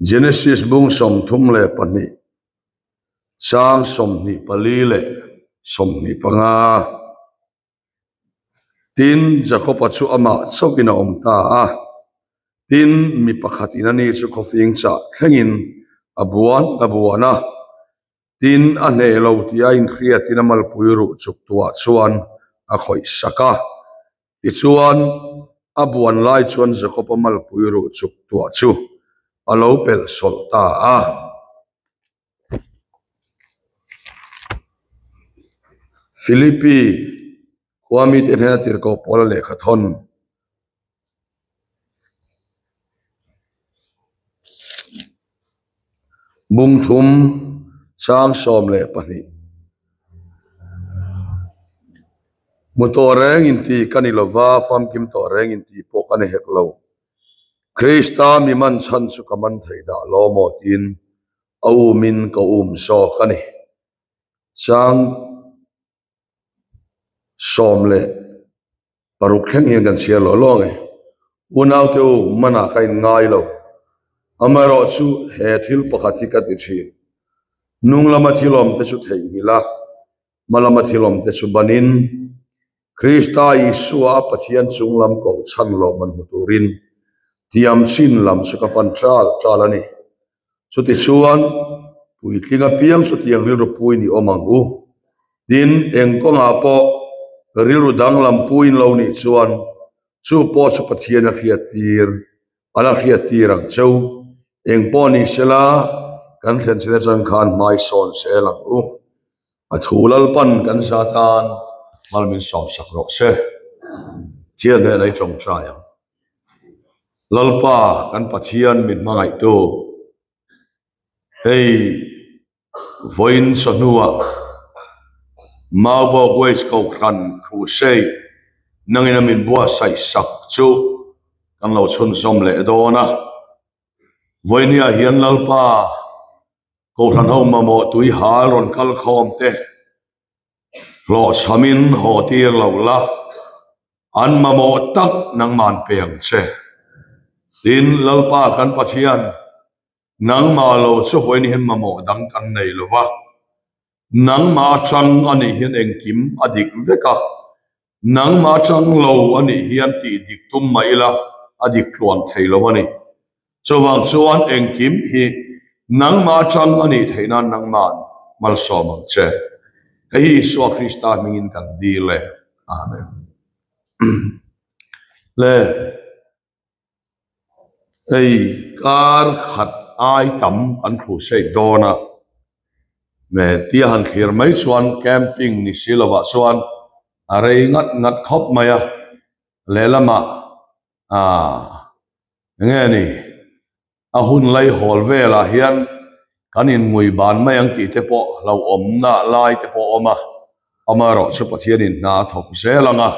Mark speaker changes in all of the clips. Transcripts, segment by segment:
Speaker 1: Genesis bung som thum le pani sang som ni pali le som ni panga tin Jacob chu ama chokina omta a tin mi pakhatina ni chu khofing cha thlengin abuana tin ane lo tia in khria tinamal puiru chuk tua chuan a khoi saka ti chuan abuan lai chuan Jacob amal puiru chuk tua chu alo pel solta a Philippi kwami tenha tirko pola le khathon bung thum chang som le pani mutoreng inti kanilova fam kim toreng inti pokane heklo Krista mi man chan su kaman thaida lo motin au min ko so kani chang som le paruk khleng hian kan sia lo longe unau te u mana kain ngai lo amaro chu he thil pakhati ka ti thi nung lama thilom te chu thei hila malama thilom te chu banin Krista Isua pathian chunglam ko chan lo man muturin tiam chin lam chu ka pan tralani chu ti chuan pui tlinga piang chu tiang ri ro pui ni omang u din engko nga po rilu danglam puin lo ni chuan chu po chu pathian a khiatir ang chau engpo ni sela kan thlen chhe chang khan mai son selang u athulal pan kan satan malmin som sakrok se chian ne lai chong traya lalpa kan pathian min mangai tu hey voin sonua mau bo ways ko khan khu sei nangina min bua sai sak chu kan lo chun som le dona voinia hian lalpa ko than ho mamo tui hal ron kal khom te lo chamin ho tir lo la an mamo tak nang man peng che tin lalpa kan pathian nang ma lo chu hoin hin mamo dang kan nei lova nang ma chang ani hian engkim adik veka nang ma chang lo ani hian ti dik tum maila adik tluan theilo ani chowang chuan engkim hi nang ma chang ani theina nang man mal somang che hi Isua Krista mingin kan dile amen le ei kar khat ai tam an khu sei dona me tia han khir mai chuan camping ni silova chuan arei ngat khop maya lelama nge ni ahun lai hol vela hian kanin ngui ban mai ang ti te po lo om na lai te po oma amaro chu pathianin na thok zelanga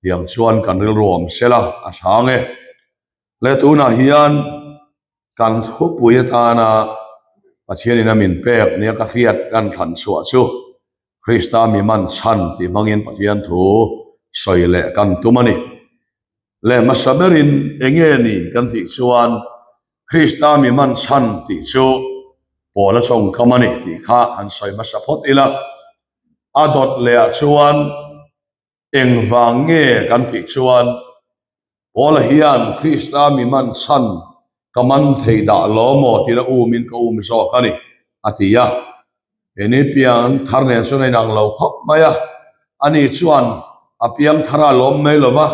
Speaker 1: tiang chuan kan ril rom sela a thange le tuna hian kan thu puitana pathianin amin pek nia ka khiat kan than chua chu Krista mi man chan ti mangin pathian thu soile kan tumani le masaberin engeni kan ti chuan Krista mi man chan ti chu pola chong kamani ti kha an soi masapot ila adot le chuan engwange kan ti chuan pola hian Krista mi man chan kaman theida lomo tira umin ko so kani atia eni pian tharne sunai nang lo khop maya ani chuan apiang thara lom mai lova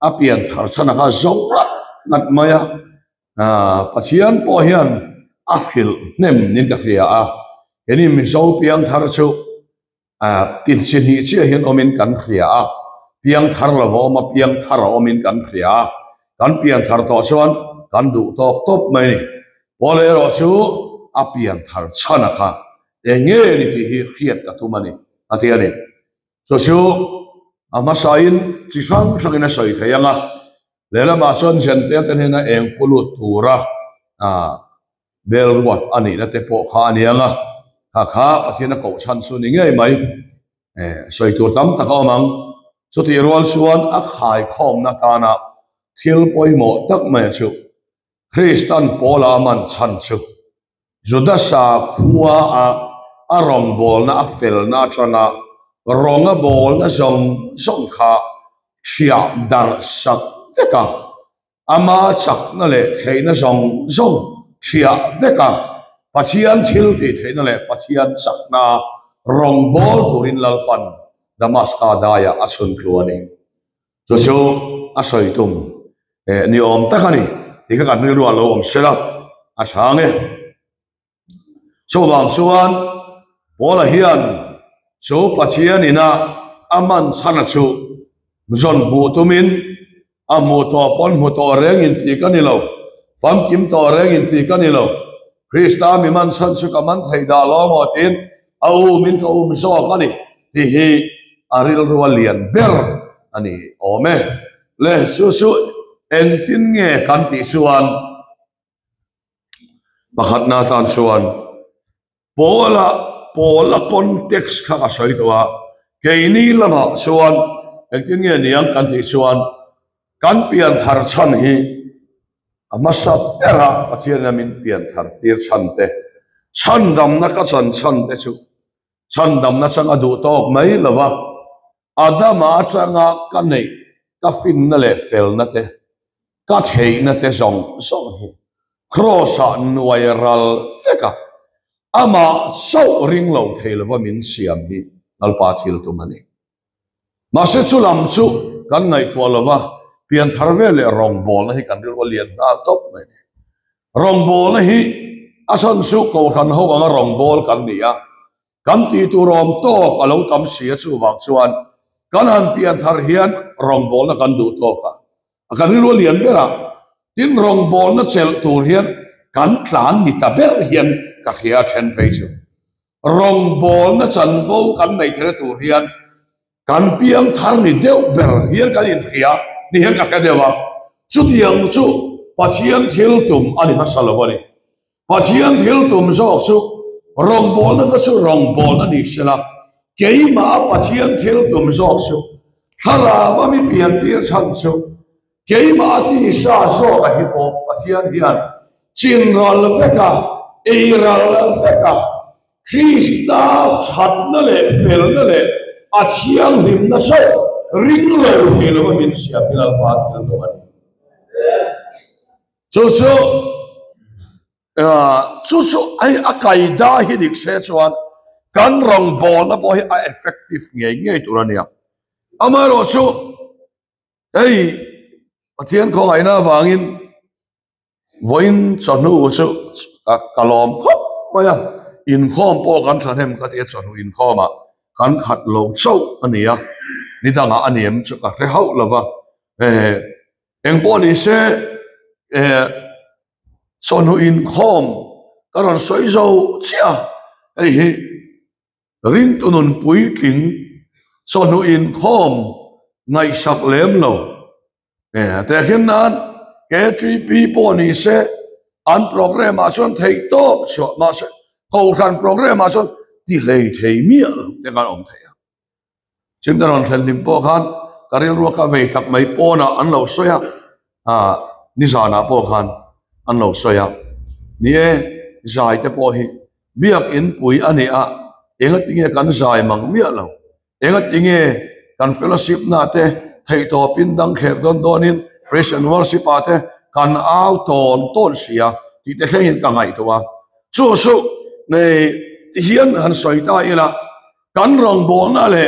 Speaker 1: apian thar chana kha zonga nat maya pathian po hian akhil nem nin ka ria a eni mi zo piang thar chu tin chin hi chi hian omin kan ria a piang thar lawo ma piang thar omin kan ria kan piang thar to chuan kan du tok top mai ni bolero chu apian thar chana kha enge ni ti hi khiat ka tumani atiani so chu amasain chi sang sangina soi thayanga lela ma son jente tenena eng pulut tura belwat ani na te po kha anianga kha pathina ko chan su ni ngai mai soi tur tam taka mang so ti rol suan a khai khom na ta na thil poimo tak mai chu Christian Paula man chan chu Judasa khua a rong bol na a fel na chana ronga bol na zong kha chia dar sak veka ama chak na le theina zong chia veka pathian thil ti theina le pathian sak na rong bol turin lalpan namaska daya achun kluani so a soitum ni om takani dikha kan ni ruan lo om sela a change so wang suan bola hian so pathian ina aman sana chu zon bu tumin amu to pon mu to reng in ti kanilo fam kim to reng in ti kanilo krista mi man san su kaman thai da lo mo tin au min ka so kani ti hi aril rualian ber ani ome le su en tin nge kan ti suan pakhat na tan suan Pola context kha ka soi towa keini lama suan en tin nge niang kan ti suan kan pian thar chan hi amasa era pathian min pian thar tir chante chandam na ka chan te chu chandam na chang adu tok mai lawa adama changa ka nei ka fin na le fel na te ka thei na te song hi crossa nuairal feka ama so ring lo theilawa min siam hi alpa thil tu mani ma se chu lam chu kan ngai to lawa pian tharve le rong bol na hi kan rilwa lian na top mai rong bol na hi asan su ko khan ho anga rong bol kan nia kan ti tu rom to alo tam sia chu wang chuan kan han pian thar hian rong bol na kan du to ka kan rilwa lian bera tin rong bol na chel tur hian kan tlan ni ta ber hian ka khia then phei chu rong bol na chan vo kan nei thre tur hian kan piang thar ni deuh ber hian kan in khia ni hian ka dewa chu tiang chu pathian thil tum ani ma salawani pathian thil tum zo chu rong bol na ka chu rong bol ani sela keima pathian thil tum zo chu thara wa mi pian tir chan chu keima ti sa zo ka hi po pathian hian chin ral veka eiral veka Krista chat na le fel na le achiang rim na so ring lo helo min sia pilal pat helo man so ai akai da hi dik se chuan kan rong bol na bo hi a effective nge turania amaro so ei pathian ko ai na wangin voin chanu chu kalom khop maya in khom po kan thanem ka te chanu in khoma kan khat lo chau ania ni danga aniam chu ka re hau lova eng po ni se chanu in khom karon soi zo chia ei hi ring tunun pui king chanu in khom ngai sak lem lo te khin nan K3P po ni se an program a son thei top cho ma se ko khan program a son ti lei thei mi te kan om thei chim daron thel lim po khan karil ro ka ve tak mai po na an lo soya ni zana po khan an lo soya ni zai te po hi biak in pui ani a enga tinge kan zai mang mi lo enga tinge kan fellowship na te thei to pin dang kher don donin praise and worship ate kan au ton sia ti te hlein ka ngai towa chu nei ti hian han soita ila kan rong bol na le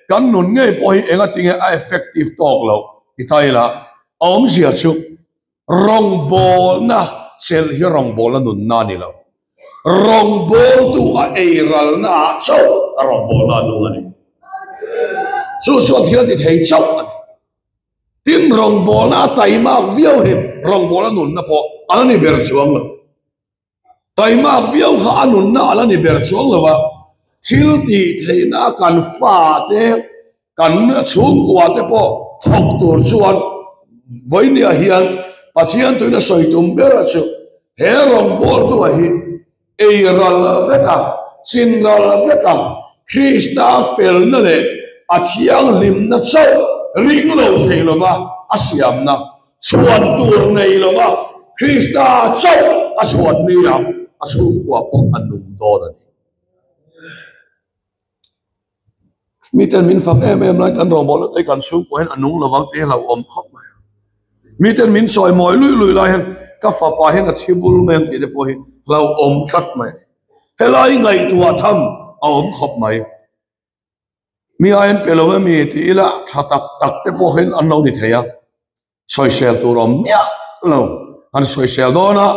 Speaker 1: kan nun nge poi enga tinge a effective talk lo ti thaila om sia chu rong bol na sel hi rong bol na nun na ni lo rong bol tu a eiral na chu rong bol na lu ani chu thian ti thei chau tin rong bol na tai ma viau he rong bol na nun na po alani ber chuang lo tai ma viau kha anun na alani ber chuang lo wa thil ti theina kan fa te kan chung kwa te po thok tur chuan voinia hian pathian toina soitum ber chu he rong bol tu hi eiral veka chinral veka Krista fel na le achiang lim na chau ring lo thei lova asiam na chuan tur nei lova Krista chau asuat niya asu kwa po anung do da ni miten min fak lai kan ro bol tai kan su ko hen anung lawang te lau om khop miten min soi moi lui lai hen ka fa pa hen a thibul meng ti de po hi lau om khat mai helai ngai tua tham om khop mai mi ayen pelowe mi ti ila thatak tak te po hen an lo ni theya social tu rom ya lo an social do na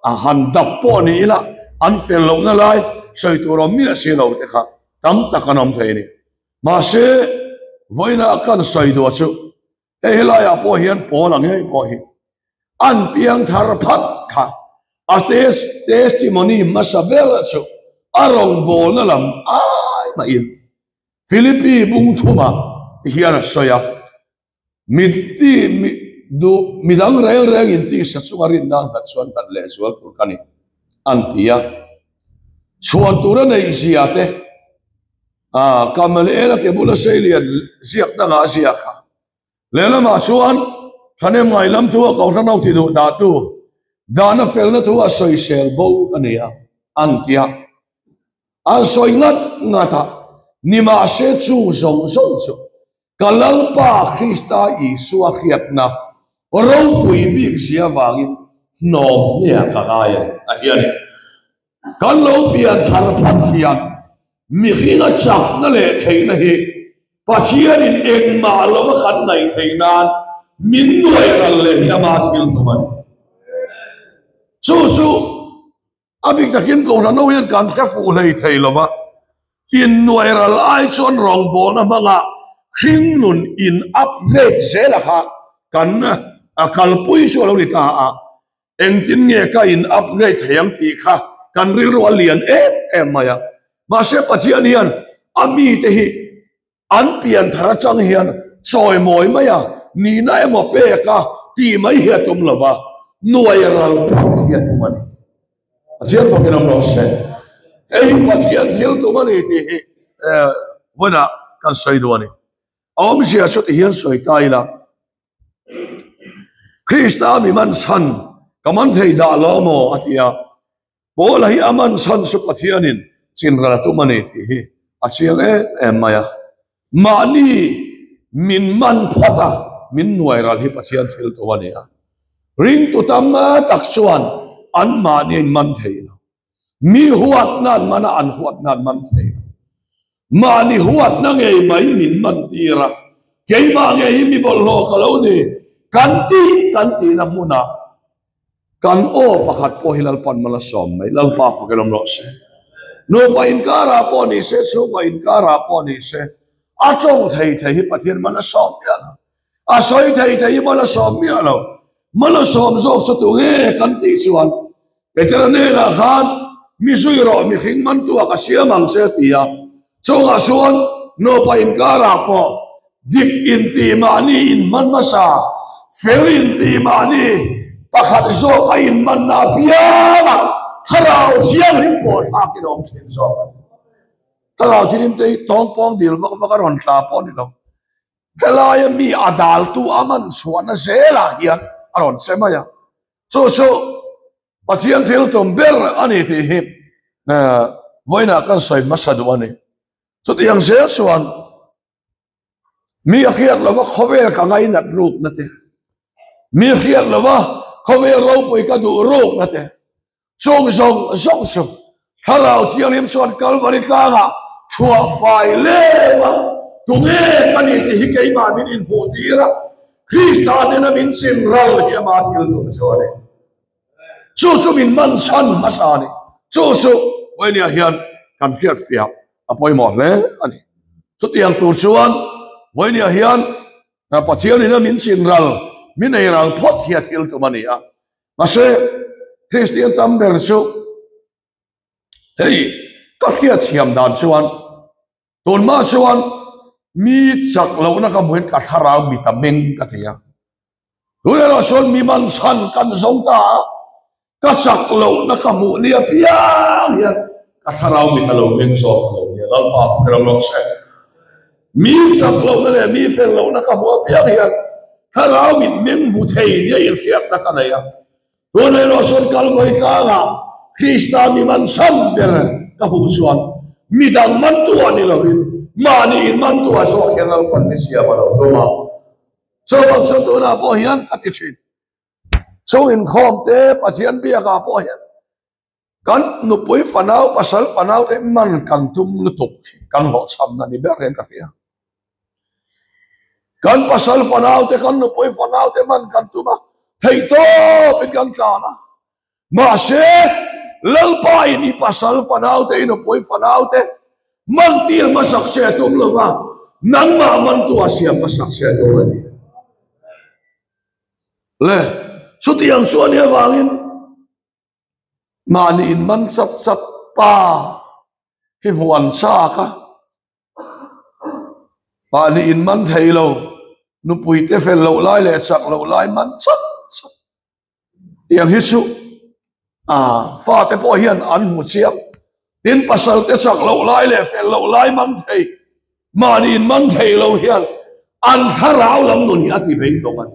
Speaker 1: a han dap po ni ila an fel lo na lai soi tu rom mi se lo te kha tam takanom thei ni ma se voina kan sai do chu e helai a po hian po lang hei po hi an piang thar phat kha a testimony masabel chu arong bol na lam ai ma in Philippi bung thuma hian soya midang reng in ti sa sungarin dan hat suan kan le sual tur kani antia suan tura nei siate kamal era ke bula selian siak danga siaka lela ma suan thane mai lam tu ko thanau ti do da tu dana felna tu a soi sel bo ania antia an soi ngata nima se chu zong chu kalal pa Krista Isu akhiatna ro pui bi sia wangin nom nia ka ai ahiani kan lo pian thar phan fian mi ringa chak na le theina hi pachian in eng ma lo khan nai theinan min noi ral le yama thil to man chu abik takin ko na no yan kan ka fu lei thei lova in noi ral ai chon rong bol na manga hing nun in upgrade zela kha kan kalpui so lo ni ta eng tin nge ka in upgrade theyang ti kha kan ril ro lian em maya ma se pachian hian ami te hi an pian thara chang hian choi moi maya ni na emo pe ka ti mai hi tum lova noi ral hi tumani pachian fa kinam lo se ei pachian hil tumani ti hi wona kan sai do ani om sia so ti hian soi tai la Krista mi man san kaman thei da lo mo atia bol hi aman san su pathianin chin ra tu mani ti hi achiang em maya mani min man phata min nuai ral hi pathian thil to ania ring tu tamma taksuan an mani man thei mi huat nan mana an huat nan man thei mani huat na ngei mai min man tira kei ma ngei mi bol lo khalo ni kanti na muna kan o pakhat po hilal pan mala som mai lal pa fakelom lo se no pa in kara po ni se so pa in kara po ni se a chong thei hi pathian mala som ya a soi thei mala som ya lo mala som zo so tu nge kanti chuan petrane na khan mi sui ro mi khing man tu ka siamang se tia chonga suan no pa in kara po dik in ti mani in man masa felin ti mani pakhat zo ka in man na pia tharau siang rim po sa ki dom chin zo tharau thirim te tong pong dil vak ron tla po ni lo helai mi adal tu aman suan se la hian aron semaya so pathian thil tom ber ani ti hi voina kan sai masadu ani so tiang se suan mi akhiat lova khover ka ngai nat ruk na te mi akhiat lova khover ro poi ka du ruk na te song harau tiang lim suan kalvari tanga thua fai lewa tunge kani ti hi kei ma min in putira Krista na min sim ral hi ma thil tum chone so min man san masani so when ya hian kan khiat fiap apoi mo le ani so tiang tur chuan when ya hian na pathian ina min sin ral min ei ral phot hiat hil tu mania mase Christian tamber chu hei ka khiat thiam dan chuan ton ma chuan mi chak lo na ka muin ka tharau mi ta meng ka tia lula son mi man san kan zong ta ka chak lo na ka mu ni apia hian ka tharau mi ta lo meng zo lo ni lal pa ka lo se mi chak lo na le mi fel lo na ka mu apia hian tharau mi meng mu thei ni in khiat na ka na ya tôi này nó xuân cal người ta là Krista mi man sam ber ka hu suan mi dang man tu ani lovin ma ni in man tu so khen lo pan Mesia ma lo to ma so bang so to na po hian ka ti chin so in khom te pathian bia ka po hian kan nu pui fanau pasal fanau te man kan tum lu tuk kan lo cham na ni ber ren ka pia kan pasal fanau te kan nu pui fanau te man kan tu ma thei to pin kan ta na ma se lalpa ini pasal fanau te ino poi fanau te man tir masak se tum lova nang ma man tu asia masak se to ani le suti yang suan ya wangin mani in man sat sat pa hi huan sa ka mani in man thei lo nu pui te fel lo lai le chak lo lai man sat sat yang hisu pha te po hian an hu chiak tin pasal te chak lo lai le fel lo lai man thei manin man thei lo hian an tharau lam nun hi ati bein to man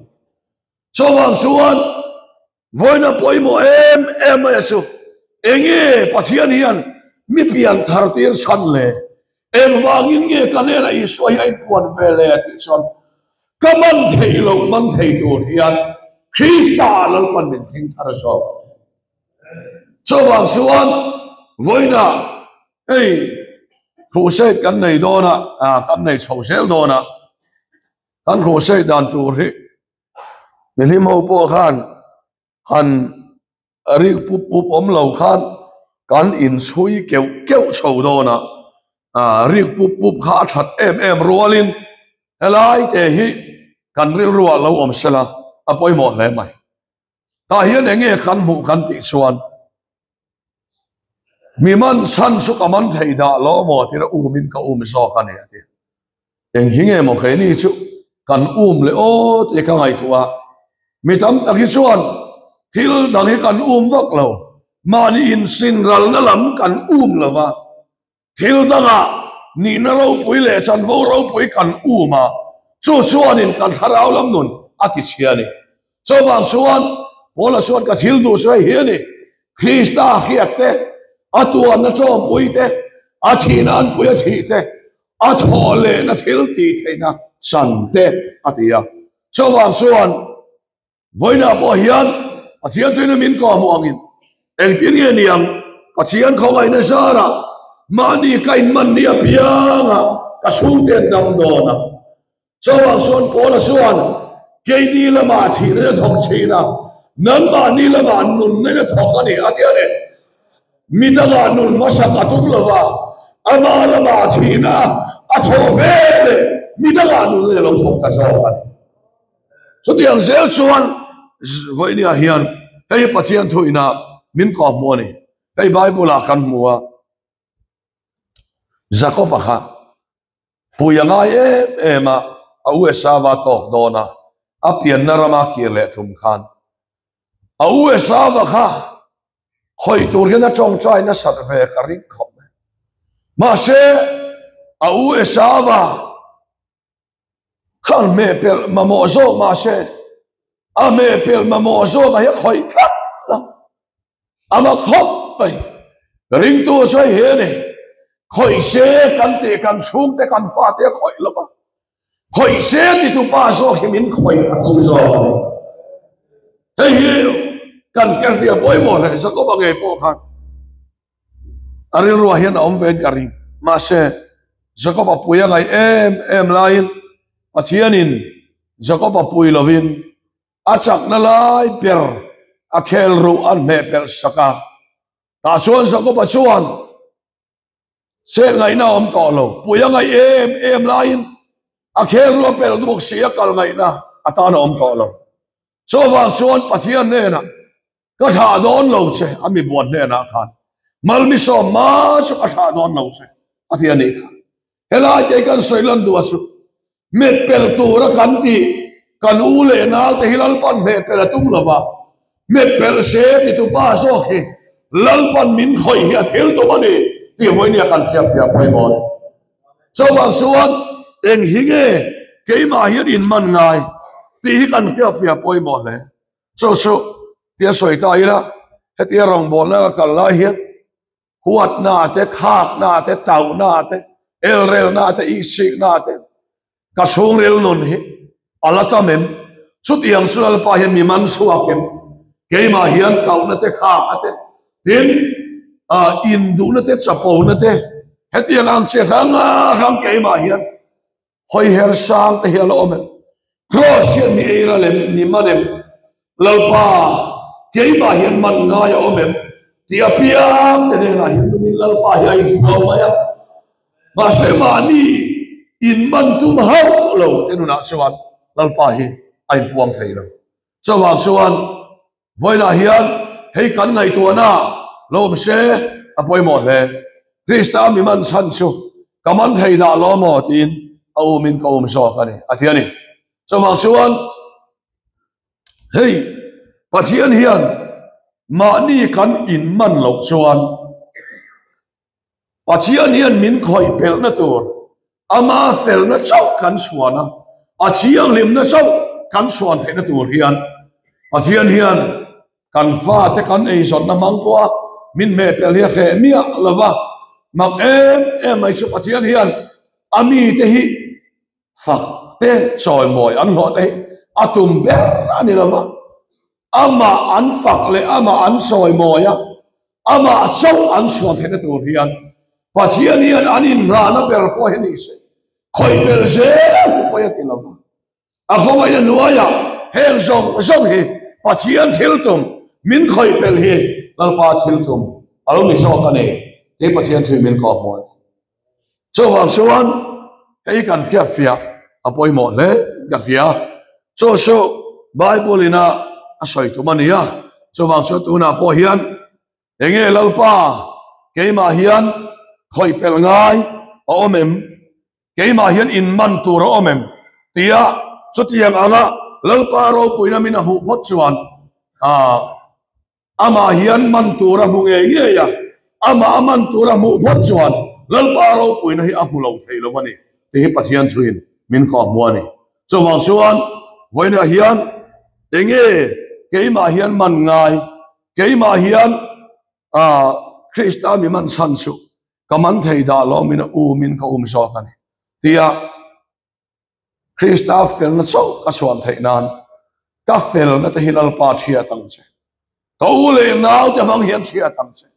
Speaker 1: chawang chuan voina poimo em asu enge pathian hian mi pian thar tir san le eng wangin nge kanera I soi ai puan vele ti son kaman thei lo man thei to hian Krista lal pan min thing thar so chawang chuan voina ei crusade kan nei dona kan nei chhosel dona kan crusade dan tur hi nilim ho po khan han ri pup pup om lo khan kan in chui keu keu chho dona ri pup pup kha that em rolin helai te hi kan ril ruwa lo om sela apoi mo le mai ta hian enge kan mu kan ti chuan mi man san su kaman thei da lo mo tira min ka so kan ya ti eng hinge mo ke ni chu kan le o te ka ngai thuwa mi tam ta hi chuan thil dang hi kan vak lo mani in sin ral na lam kan lawa thil danga ni na ro pui le chan vo ro pui kan ma chu chuan in kan tharau lam nun ati chiani so wang chuan bola chuan ka thil du sai hi ni Krista hiate atuan na chom pui te athinan pui athi te athole na thil ti theina san te atia chawang chuan voina po hian athian tuina min ko muangin eng tin nge niang pathian khongai na sara mani kain man ni apianga ka sung ten dam dona chawang chuan pola chuan ke ni lama thi na thong china nan ma ni lama nun na thong ani atia ne midala nun masak atung lova ama lama thina athove midala nun le lo thong ta so ani so tiang zel chuan voini a hian hei pathian thuina min ko mo ni hei bible a kan muwa Jacob kha puyanga ema au esava tok dona apian narama kirle thum khan au esava kha khoi tur gena chong chai na sat ve karik khom ma se au esava khan me pel mamozo ma se ame pel mamozo ga khoi khat la ama khop pai ring tu sai he ne khoi se kan te kan sung te kan fa te khoi la ba khoi se ti tu pa so himin khoi atum zo hey kan kerja boy mo le sa ko bangai po khan aril ruah hian om ven karing ma se Jacob apuya ngai em lain athianin Jacob apui lovin achak na lai per akhel ru an me per saka ta chuan Jacob chuan se ngai na om to lo puya ngai em lain akhel ru per du bok sia kal ngai na ata na om to lo so wang chuan pathian ne na ka tha don lo che ami buat ne na khan mal mi so ma so ka tha don lo che athian ne khan hela te kan soilan du asu me pel tu ra kan ti kan u le na te hilal pan me pel tum lova me pel se ti tu pa so khi lal pan min khoi hi athil to mani ti voini kan khia fia pai mon so wang suan eng hinge ke ma hian in man ngai ti hi kan khia fia poi mo le so tia soi ta ila he tia rong bol na kal lai hian huat na te khak na te tau na te el rel na te isik na te ka sung rel nun hi alata mem chút yang sul pa hian mi man suakem keima hian tau na te khak ate tin in du na te chapo na te he tia ang che rang keima hian hoi her sang te hian lo men cross hian mi era lem mi manem lalpa keima hian man nga ya omem tia piam te na hian min lalpa hian ko maya ma se mani in man tum hau lo te nu na suan lalpa hi ai puang thei lo chawang suan voina hian hei kan ngai tu na lom se apoi mo le krista mi man san chu kaman thei da lo mo tin au min ko so ka ni athiani chawang suan hei pathian hian mani kan in man lo chuan pathian hian min khoi pel na tur ama fel na chau kan suana achiang lim na chau kan suan the na tur hian pathian hian kan fa te kan ei zon na mangpua min me pel hi khe mia lova mak em ai chu pathian hian ami te hi fak te choi moi an lo te atum ber ani lova ama an fak le ama an choi moi ya ama chau an suan the na tur hian pathian hian anin ra na ber po hi ni se khoi pel se po ya ti lova a khomai na nuaya heng zong hi pathian thil tum min khoi pel hi lalpa thil tum alo ni so ka ne te pathian thui min ko mo so wang suan hei kan pia fia apoi mo le ka fia so bible ina a soi tu mania so wang so tu na po hian enge lalpa keima hian khoi pel ngai o omem keima hian in man tu ro omem tia so tiang anga lalpa ro puina min a hu phot chuan ama hian man tu ra mu nge nge ya ama man tu ra mu phot chuan lalpa ro puina hi a hu lo thei lo mani te hi pathian thuin min kho mu ani so wang chuan voina hian enge keima hian man ngai keima hian krista mi man san chu kaman thei da lo min min ka so kan tia krista fel na chau ka suan thei nan ka fel na te hilal pa thia tang che ko le nau te mang hian thia tang che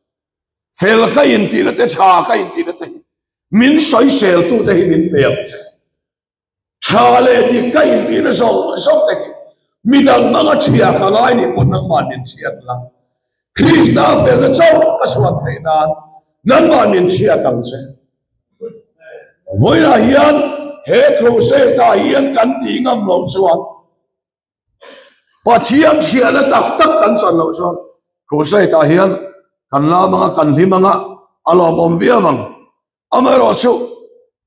Speaker 1: fel ka in ti na te cha ka in ti na te min soi sel tu te hi min pe che cha le di ka in ti na so te mi dang manga thia ka lai ni pon nang man din chiat la krista fel na chau ka suan thei nan nan man din thia tang che voina hian he kruse ta hian kan ti ngam lo chuan pathian thiana tak kan san lo chuan kruse ta hian kan la manga kan hi manga alom om viawang amaro su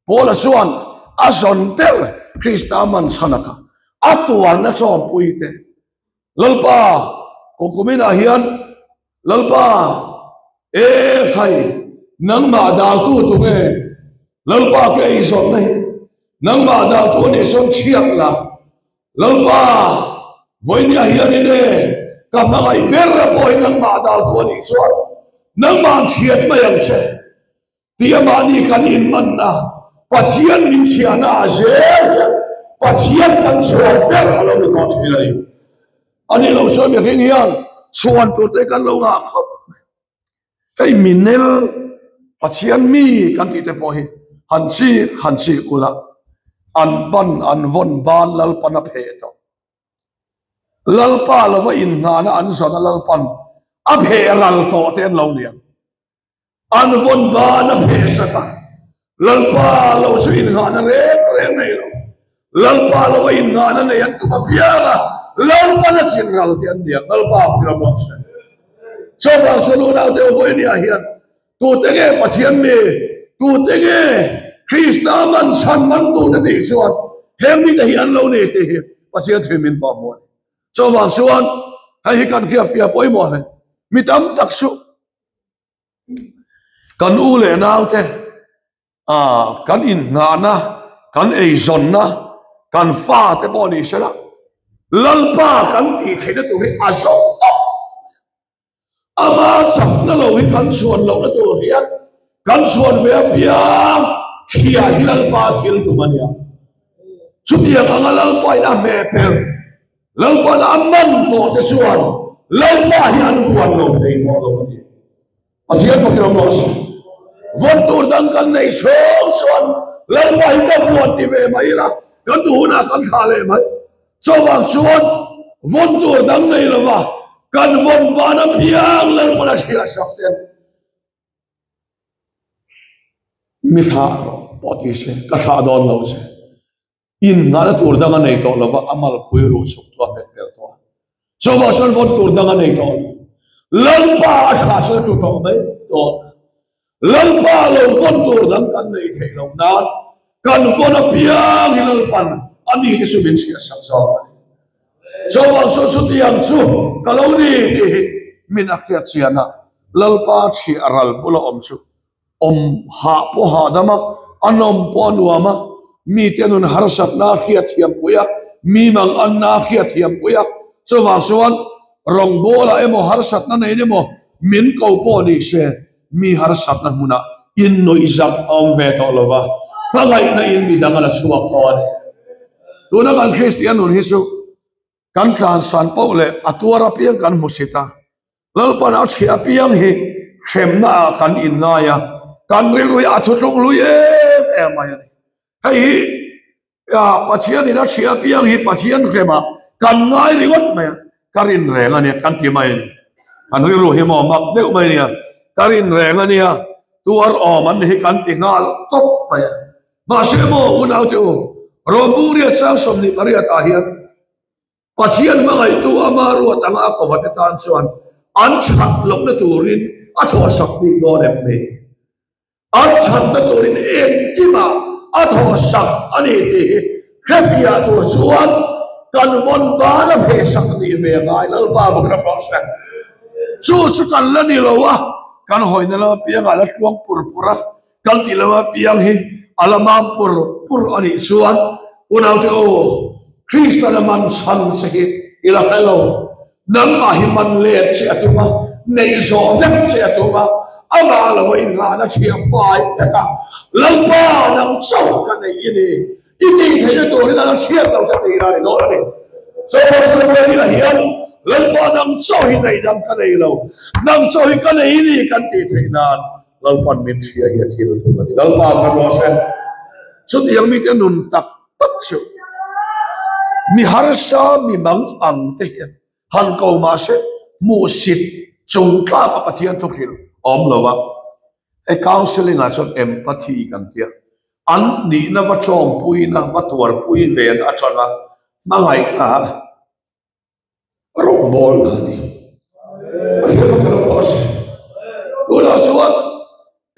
Speaker 1: pola chuan a son per krista man sanaka atuan na chom puite lalpa kokumina hian lalpa khai nang ma dal tu nge lalpa ke izon nahi nang ma da tu ne son chiak la lalpa voinia hian ine ka mangai ber poi nang ma da tu ni so nang ma chiat ma yang che tia ma ni kan in man na pathian min chiana je pathian kan so ber alo ni ko thilai ani lo so mi ring hian chuan tu te kan lo nga khop kai minel pathian mi kan ti te po hi han chi kula an von ban lalpan a phe to lalpa lova in na na an so na lalpan a phe ral to ten lo lian an von ban a phe sata lalpa lo su in na na re nei lo lalpa lova in na na ne tu ma piara lalpa na chin ral tian dia lalpa fira mo se so ba so lo na de voi ni a hian tu te ge pathian me tu te ge krista man san man tu na ti suan hem ni te hian lo ne te hi pathian thei min pa mo so wang suan hai kan khia fia poi mo ne mitam tak su kan u le nau te kan in nga na kan ei zon na kan fa te bo ni sela lalpa kan ti thei na tu hi a so ama chak na lo hi kan suan lo na tur hian kan suan ve piang thia hilal pa thil tu mania chutia angalal pai na me pel lal pa na amman to te suan lal pa hi an vuan lo nei mo lo ni asian pa kilo nos von tur dang kan nei suan lal pa hi ka vuan ti ve mai la kan du na kan khale mai so wang suan von tur dang nei lo wa kan von ba na piang lal pa na sia sak ten mi tha poti se ka tha don lo se in ngara tur dang nei to lo wa amal pui ru suk to met pel to so wa son von tur dang nei to lal pa kha so tu to mai to lal pa lo von tur dang kan nei thei lo na kan von a piang hilal pan ani ke su bin sia sak so so wang so su tiang su kalau ni ti min akyat siana lalpa chi aral bula om su om ha po ha dama anom po nuama mi tenun harsat na khiat hiam puya mi mang an na khiat hiam puya so wang suan rong bola emo harsat na nei nemo min ko po ni se mi harsat na muna in no izak om ve to lova hangai na in mi dangala suak to ne tuna kan Christian un hisu kan tlan san po le atuara piang kan musita lalpan a chia piang hi khemna kan inna ya kan rilui athu chung lui em mai hei ya pachia dina chia piang hi pachian khema kan ngai riwat mai karin reng ani kan ti mai ni kan rilu hi mo mak deu mai ni karin reng ani tuar om an hi kan ti ngal top mai ma se mo unau tu roburia sang som ni paria ta hian pachian mangai tu amaru atanga ko vatetan suan an chat lok na turin atho sakti godem me an chat na turin ektima atho sak ani ti khafia tu suan kan von ba na phe sakti ve ngai lal pa vakra prosa su kan lani lowa kan hoina la piang ala tuang purpura kan tilawa piang hi alama pur ani suan unau te o Krista naman san sehi ila hello nang mahiman let si atuma nei zo zep si atuma ama la wai nga na chia fai ka lampa nang sau ka nei ini iti thei to ri na chia tau sa ti ra no ni so so ni la hian lampa nang sau hi nei dam ka nei lo nang sau hi ka nei ni kan ti thei nan lampa min chia hi thil tu ni lampa ka ro sen so ti yang mi te nun tak tak su mi harsa mi mang ang te hian han ko ma se mu sit chung tla ka pathian to khil om lova e counseling a chon empathy kan tia an ni na va chong pui na va tuar pui ven a chona mangai ka ro bol ni ase ko ro os ula suat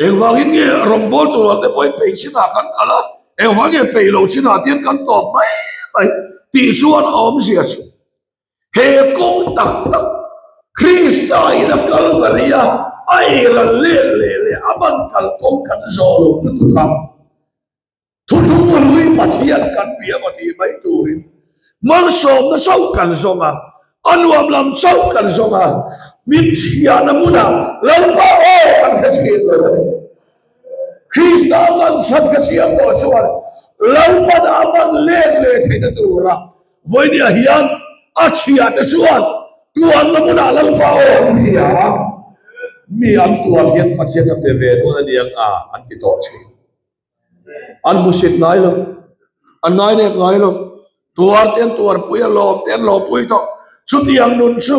Speaker 1: e wangin nge rom bol to te poi pe sina kan ala e wange pe lo sina tian kan to mai mai ti suan om sia su he kong tak tak Krista ina kalvaria ai ra le aban kal kong kan zolo tu ka thu lui pathian kan pia mati mai turin man som na sau kan zonga anuam lam sau kan zonga min sia na muna lampa o kan heski lo Krista man sat ka sia ko suan lampa da aban le thina tura voidia hian achia te suan tuan na muna lampa o hiya mi am tuan hian pathian na pe ve to ni ang an ti to chi an musit nai lo an nai ne ngai lo tuar pui lo ten lo pui to chu tiang nun chu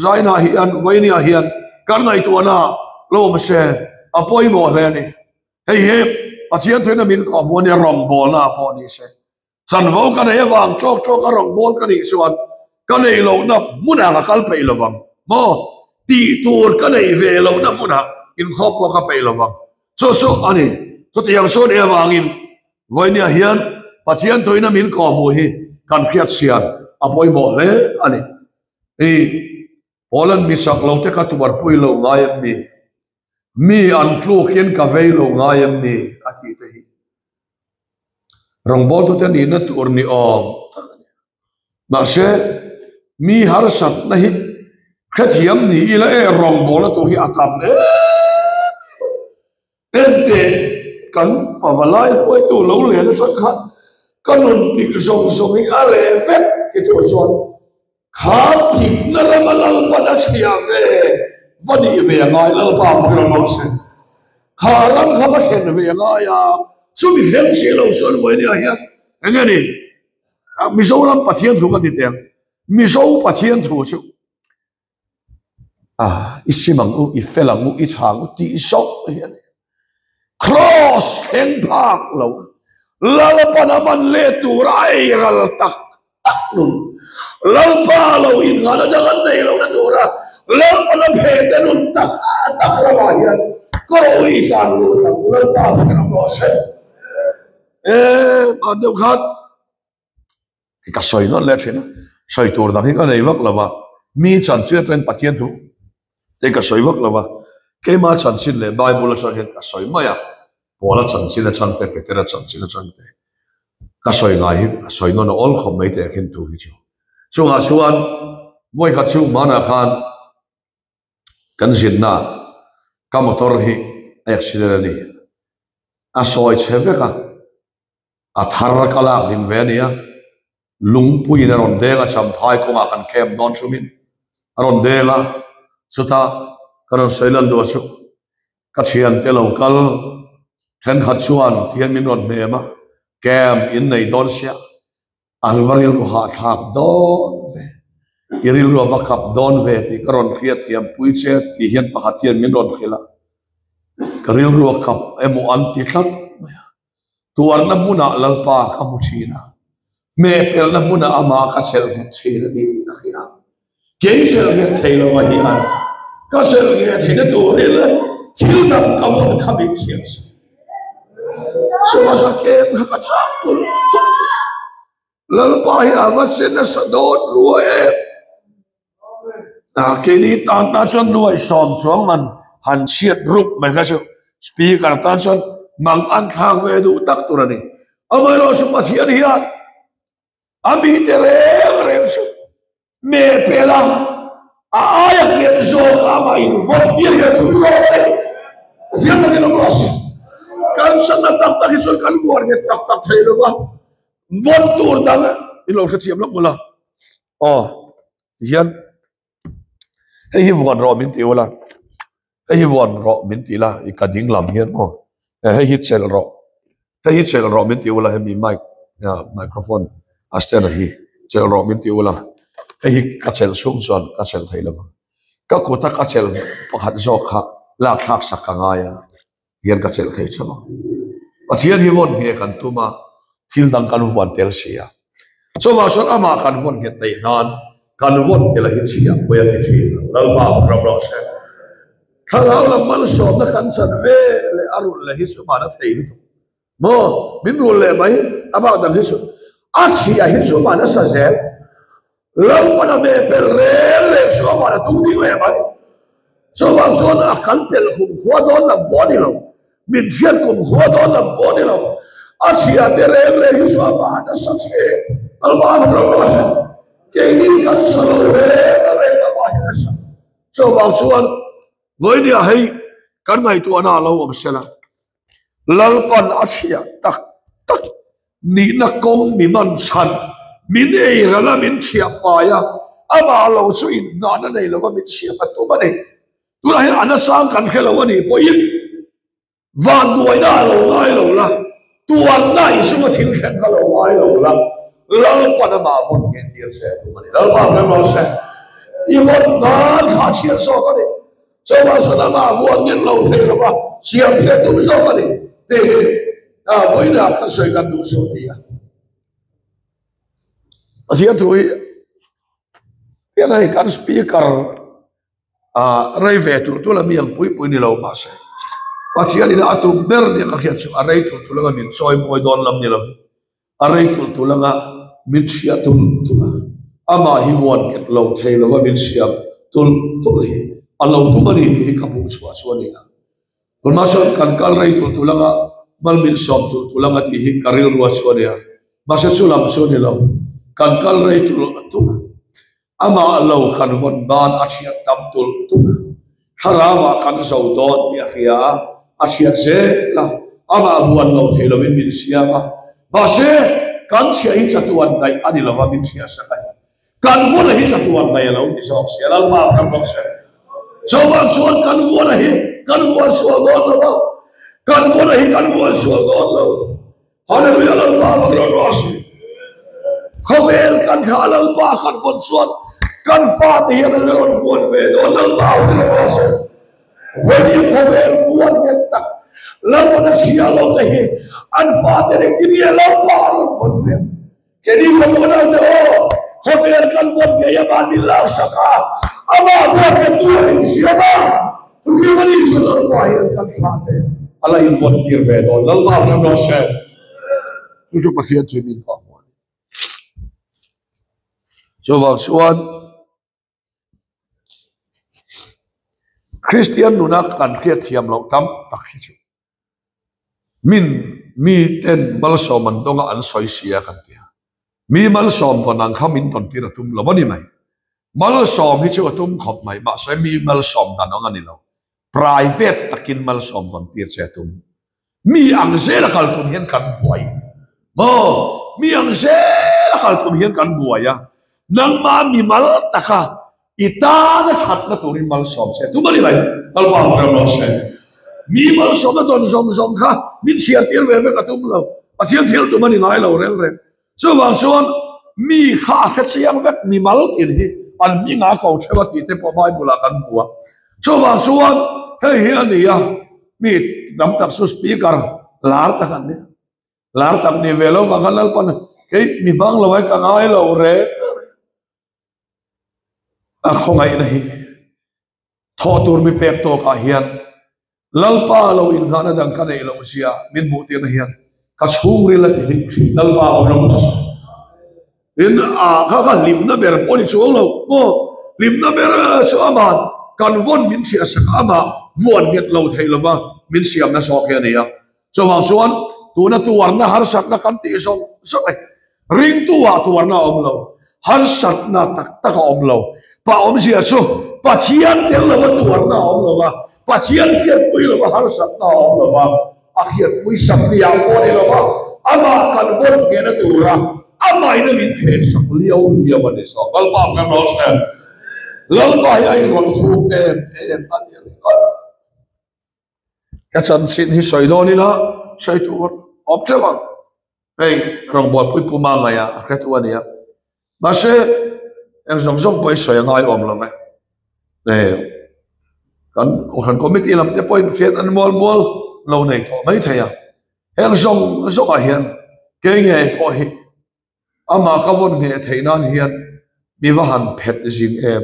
Speaker 1: zaina hian voinia hian kan ngai tuana lo ma se apoi mo le ni hei he pathian thoina min ko mo ne rom bol na po ni se san vo kan he wang chok ka rong bol kan ni suan kan nei lo na muna ka kal pe lo wang mo ti tur kan nei ve lo na muna in khop ka pe lo wang so ani so tiang so ne wangin voinia hian pathian thoina min ko mo hi kan khiat sian apoi mo le ani e polan mi sak lo te ka tuar pui lo ngai mi an tlu kien ka vei lo ngai mi ati te hi rong bol to ten ina tur ni om ma se mi har sat na hi khét hiếm ní là rong bố là tôi khi atam ente kan pavalai oi tu lo le na chan khat kanun pi song song i are vet ke tu chon kha pi na la malal pa na chia ve vani ve ngai la pa fa lo no se kha ram kha ba hen ve ngai ya chu mi hen che lo son moi ni ya anga ni mi so ram pathian thu ka ti teng mi so pathian thu chu isimang u ifelang u I chang u ti so cross heng phak lo lalpa naman le turai ral tak tak nun lalpa lo in ngana jangan nei lo na tura lalpa na phete nun tak tak la yan ko oi san lu tak lalpa ka na lo se adeu khat ka soi non le thina soi tur dang ka nei vak lawa mi chan che tren pathian thu te ka soi vak lawa ke ma chan sin le bible chan hen ka soi maya bola chan sin la chan te petera chan sin la chan te ka soi ngai soi non all khom mai te khen tu hi chu chunga chuan moi kha chu mana khan kan jin na ka motor hi accident ni a soi cheve ka a thar kala din venia lungpui na ron dela cham phai ko nga kan kem don chumin ron dela chuta karon soilan do chu ka thian te local then khat chuan thian min ron me ma kem in nei don sia alvaril ru ha thak don ve iril ru vakap don ve ti karon khiat thiam pui che ti hian pakhat thian min ron khila karil ru kap emu an ti thak tuar na muna lalpa ka mu china me pel na muna ama ka sel he chila di ti na khia ke sel he thailo wa hi an ka sel he thina tu re le thil dam ka won khabik chias so asa ke ka cha tul lalpa hi avasin na sadot ruwa ke ni ta chon nuai som chuang man han chiat rup mai ka chu speaker ta chon mang an thang ve du tak turani amai lo su pathian hian ami tere re su me pela ayak ye zo ama in vot ye tu zo zian na lo asi kan sana tak tak isul kan war ye tak tak thailo wa vot tur dang ilo khathiam lo mula hian hi von ro min ti wala hi von ro min ti la I kading lam hian mo hi chel ro min ti wala mi mic microphone aster hi chel ro min ti wala hi ka chel sum son ka chel thailo ka kota ka chel pakhat zo kha la thak sakanga ya hian ka chel thei chama pathian hi von he kan tuma thil dang kan von tel sia so ma son ama kan von he tei nan kan von tel hi sia boya ti si lal ba pro se kalau lamal so na kan san ve le arul le hi su ma na thei mo min rul le mai aba dang hi su achia hi su ma na sa ze lam pa na me per le so ma na tu di le mai so wa so na kan tel khum khwa don na body lo min thian khum khwa don na body lo achia te le hi su ma na sa che al ba pro se ke ni kan so le ka ba hi sa so wa chuan với điều hay cái này tôi ana lâu ông xem lalpan achia tak tak ni na kom mi man san min ei rala min chia pa ya ama lo chu in na na nei lo min chia pa tu ba nei tu la hin ana sang kan khelo ani po in van duai na lo ngai lo la tu an nai su ma thil khen ka lo ngai lo la lalpan ma von ke tir se tu ma lalpan ma se i von na tha chia so ka nei so wa sana ma vuan ngin lo thei lo ba siam se tu so ka ni te voi na ka soi kan du so ni asia tu ya nai kan speaker rai ve tu la miang pui ni lo ma se asia ni na atu ber ni ka khiat chu rai tu la min soi moi don lam ni lo rai tu la nga min chia tu la ama hi vuan ket lo thei lo min siam tu hi Allah tu mari ni kapu suwa ni kon masuk kan kal rai tu langa mal min som tu langa ti hi karil ruwa suwa ni masa sulam so ni lo kan kal rai tu ama lo kan von ban achia tam tul tu harawa kan so don ti khia achia se la ama vuan lo thelo min siama ba se kan sia hi chatuan dai ani lo wa min sia sa kai kan von hi chatuan dai lo ni so sia la ma kan lo se so ba so kan von hi kan von so don lo kan von hi kan von so don lo hallelujah la ba lo asi khavel kan halal ba kan von so kan fa te hian lo von ve do lo ba lo se when you khavel von ke ta lo na sia lo te hi an fa te re ki lo ba lo von ve ke ni ko na de o khavel kan von ke ya ba ni la saka ama ba ke tu sia ba tu ni ni so lo ba hian kan fa te ala in von tir ve do lo ba lo se tu jo pa hian tu min ka cho vào suan Christian nuna kan khiat thiam lo tam takhi chu min mi ten mal som an donga an soi sia kan tia mi mal som ton ang khamin ton tira tum lo bani mai mal som hi chu tum khop mai ma sai mi mal som dan ong ani lo private takin mal som ton tir che tum mi ang se la kal tum hian kan buai mo mi ang se la kal tum hian kan buai ya nang ma mi mal taka ita na chat na turin mal som se tu mali bai mal ba ra lo se mi mal som na don som kha min sia tir ve ve ka tum lo pathian thil tu mani ngai lo rel re so wang suan mi kha kha siang vek mi mal tin hi an mi nga ko thewa ti te po bai bula kan bua so wang suan hei hi ani ya mi dam tak su speaker lar ta kan ni lar tak ni velo wangalal pan ke mi bang lo ai ka ngai lo re không ai này thọ tur mi pek to ka hian lalpa lo in hana dang ka nei lo sia min bu ti na hian ka chung ri la ti lim thi lalpa o lo na in a kha lim na ber poli chu lo mo lim na ber so aman kan von min sia sa ama von get lo thei lo wa min siam na so khe ne ya so wang suan tu na tu war na har sak na kan ti so ring tu wa tu war na om lo har sak na tak tak om lo pa om sia chu pathian tel lo tu war na om lo wa pathian fiat pui lo har sak na om lo wa akhiat pui sak ya ko ni lo wa ama kan von ge na tu ra ama ina min phe sak liao liao ni so kal pa kan lo sa lo pa ai ron thu em an ya ka chan sin hi soi do ni la sai tu op chewa ei rong bo pui pu ma nga ya ka tu ani ya ma se em zong boi soi ngai om lo ve kan committee lam te point fiat an mol lo nei tho mai thaya em zong a hian ke nge ko hi ama ka von nge theinan hian mi wa han phet jing em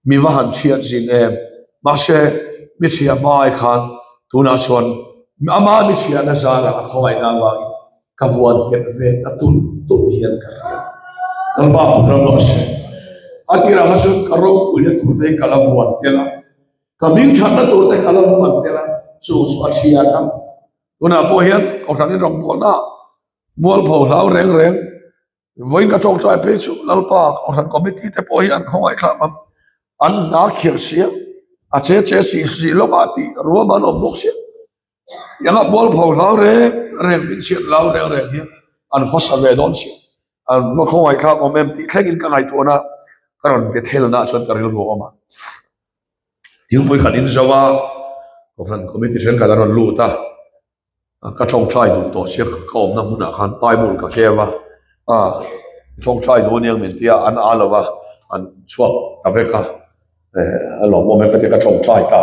Speaker 1: mi wa han chiat jing em ma se mi chia mai khan tuna chon ama mi chia na zara a khoi na wa ka von het ve ta tu hian ka nan ba fu lo se akira hasun karong punya turte kalavuan tela kaming chana turte kalavuan tela su asia kam una pohian orang rong bona mol pho lau reng voin ka chok chai pe chu lalpa orang committee te pohian khoi kha an na khir sia a che si lokati roman of box yang mol pho lau reng bin sia lau reng hi an khosa ve don sia an no khoi kha ko mem ti thlengin ka ngai to na karon ke thel na chon karil go ama ding poi khanin zawa ko plan committee sen ka daron lu ta ka chong chai du to sia khom na huna khan bible ka kewa chong chai do niang men tia an alawa an chuak ka ve ka lo mo me ka te ka chong chai ta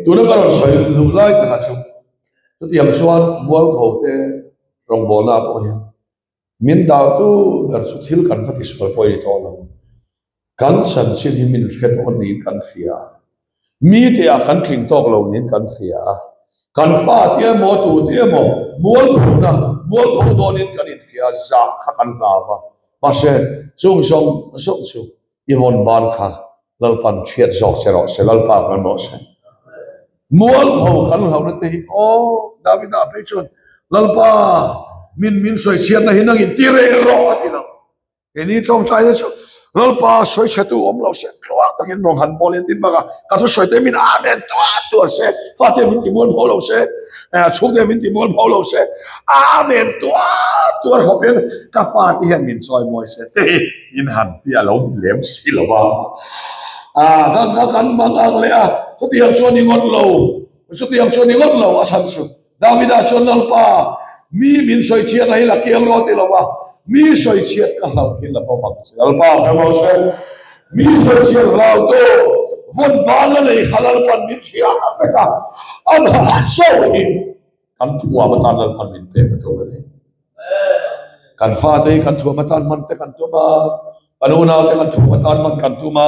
Speaker 1: tu na karon soi lu lai ta ka chu tu tiam suan bol pho te rong bo na po hian min daw tu ber chu thil kan fati soi poi to lo kan san sin hi min khet on ni kan khia mi te a kan thing tok lo nin kan khia kan fa te mo tu te mo mol phu do nin kan in khia za kha kan na wa pa se chung chu i von ban kha lal pan chiat zok se lal pa kan mo se mol phu kan ho na te o david a pe chon lal pa min soi chiat na hinang in tire ro ati lo ini chong chai chu lol pa soi se tu om lo se tloak takin rong han bol tin baka ka thu soi te min amen to se fa te min ti mon pho lo se chu te min ti mon pho lo se amen to hopen ka fa ti hen min soi moi se te in han ti alo lem si lo wa ka kan mang ang le so ti ham so ni ngot lo so ti ham so ni ngot lo asan su Davida sonal pa mi min soi chia nei la kiel ro ti lo wa mi soi chia ka lau hin la pa fang se al pa ka mo se mi soi chia lau to von ban la nei khalal pan min chia afrika an so hin kan tua matan dal pan min te ka to le kan fa te kan tua matan man te kan tu ma anuna te kan tua matan man kan tu ma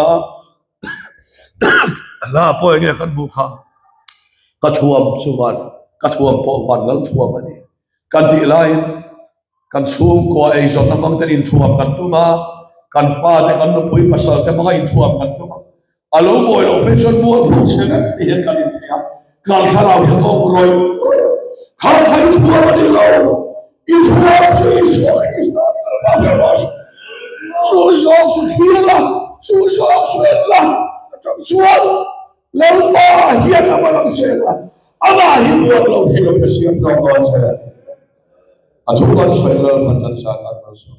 Speaker 1: la po nge kan bu kha ka thuam chuman ka thuam po van ngal thuam ani kan ti lain kan sum ko ai zon na mang ten in thuam kan tu ma kan fa te kan no pui pasal te mga in thuam kan tu ma alo boy lo pension buat pun se na ti kan in ya kan sarau ya ko roi kan hai thuam ani lo in thuam so is not about so hila so la suan lampa hian amalang sela ama hidup lo thelo besian zong lo se athukan soila pantan sa kan so